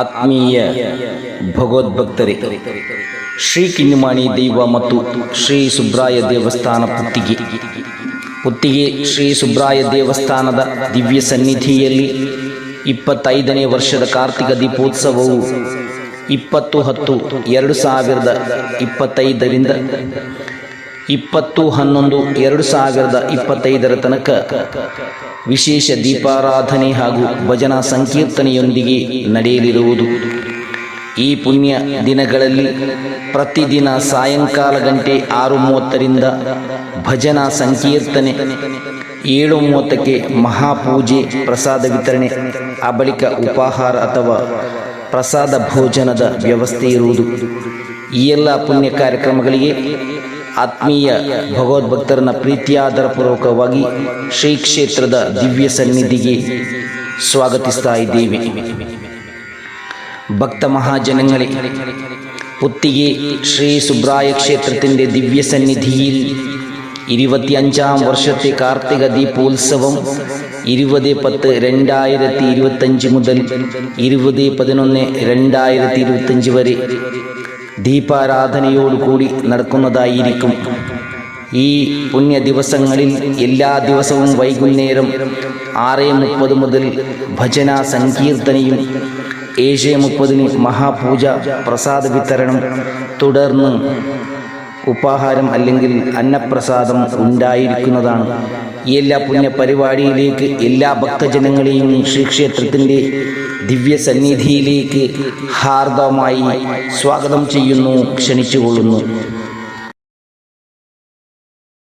ಆತ್ಮೀಯ ಭಗವದ್ಭಕ್ತರೇ, ಶ್ರೀ ಕಿನ್ನಿಮಾಣಿ ದೈವ ಮತ್ತು ಶ್ರೀ ಸುಬ್ರಾಯ ದೇವಸ್ಥಾನ ಪುತ್ತಿಗೆ ಶ್ರೀ ಸುಬ್ರಾಯ ದೇವಸ್ಥಾನದ ದಿವ್ಯ ಸನ್ನಿಧಿಯಲ್ಲಿ 25ನೇ ವರ್ಷದ ಕಾರ್ತಿಕ ದೀಪೋತ್ಸವವು 20/10/2025ರಿಂದ 20/11/2025 ತನಕ ವಿಶೇಷ ದೀಪಾರಾಧನೆ ಹಾಗೂ ಭಜನಾ ಸಂಕೀರ್ತನೆಯೊಂದಿಗೆ ನಡೆಯಲಿರುವುದು. ಈ ಪುಣ್ಯ ದಿನಗಳಲ್ಲಿ ಪ್ರತಿದಿನ ಸಾಯಂಕಾಲ ಗಂಟೆ 6:30ರಿಂದ ಭಜನಾ ಸಂಕೀರ್ತನೆ, 7:30ಕ್ಕೆ ಮಹಾಪೂಜೆ, ಪ್ರಸಾದ ವಿತರಣೆ, ಆ ಬಳಿಕ ಉಪಾಹಾರ ಅಥವಾ ಪ್ರಸಾದ ಭೋಜನದ ವ್ಯವಸ್ಥೆ ಇರುವುದು. ಈ ಎಲ್ಲ ಪುಣ್ಯ ಕಾರ್ಯಕ್ರಮಗಳಿಗೆ ಆತ್ಮೀಯ ಭಗವದ್ಭಕ್ತರನ್ನ ಪ್ರೀತಿಯಾದರಪೂರ್ವಕವಾಗಿ ಶ್ರೀ ಕ್ಷೇತ್ರದ ದಿವ್ಯ ಸನ್ನಿಧಿಗೆ ಸ್ವಾಗತಿಸ್ತಾ ಇದ್ದೇವೆ. ഭക്ത മഹാജനങ്ങളെ, പുത്തികെ ശ്രീ സുബ്രായ ക്ഷേത്രത്തിൻ്റെ ദിവ്യ സന്നിധിയിൽ 25ാം വർഷത്തെ കാർത്തിക ദീപോത്സവം 20/10/2025 മുതൽ 20/11/2025 വരെ ദീപാരാധനയോടുകൂടി നടക്കുന്നതായിരിക്കും. ഈ പുണ്യ ദിവസങ്ങളിൽ എല്ലാ ദിവസവും വൈകുന്നേരം 6:30 മുതൽ ഭജനാ സങ്കീർത്തനയും 7:30 മഹാപൂജ, പ്രസാദ വിതരണം, തുടർന്ന് ഉപാഹാരം അല്ലെങ്കിൽ അന്നപ്രസാദം ഉണ്ടായിരിക്കുന്നതാണ്. ഈ എല്ലാ പുണ്യ പരിപാടിയിലേക്ക് എല്ലാ ഭക്തജനങ്ങളെയും ശ്രീക്ഷേത്രത്തിൻ്റെ ദിവ്യ സന്നിധിയിലേക്ക് ഹാർദവമായി സ്വാഗതം ചെയ്യുന്നു, ക്ഷണിച്ചുകൊള്ളുന്നു.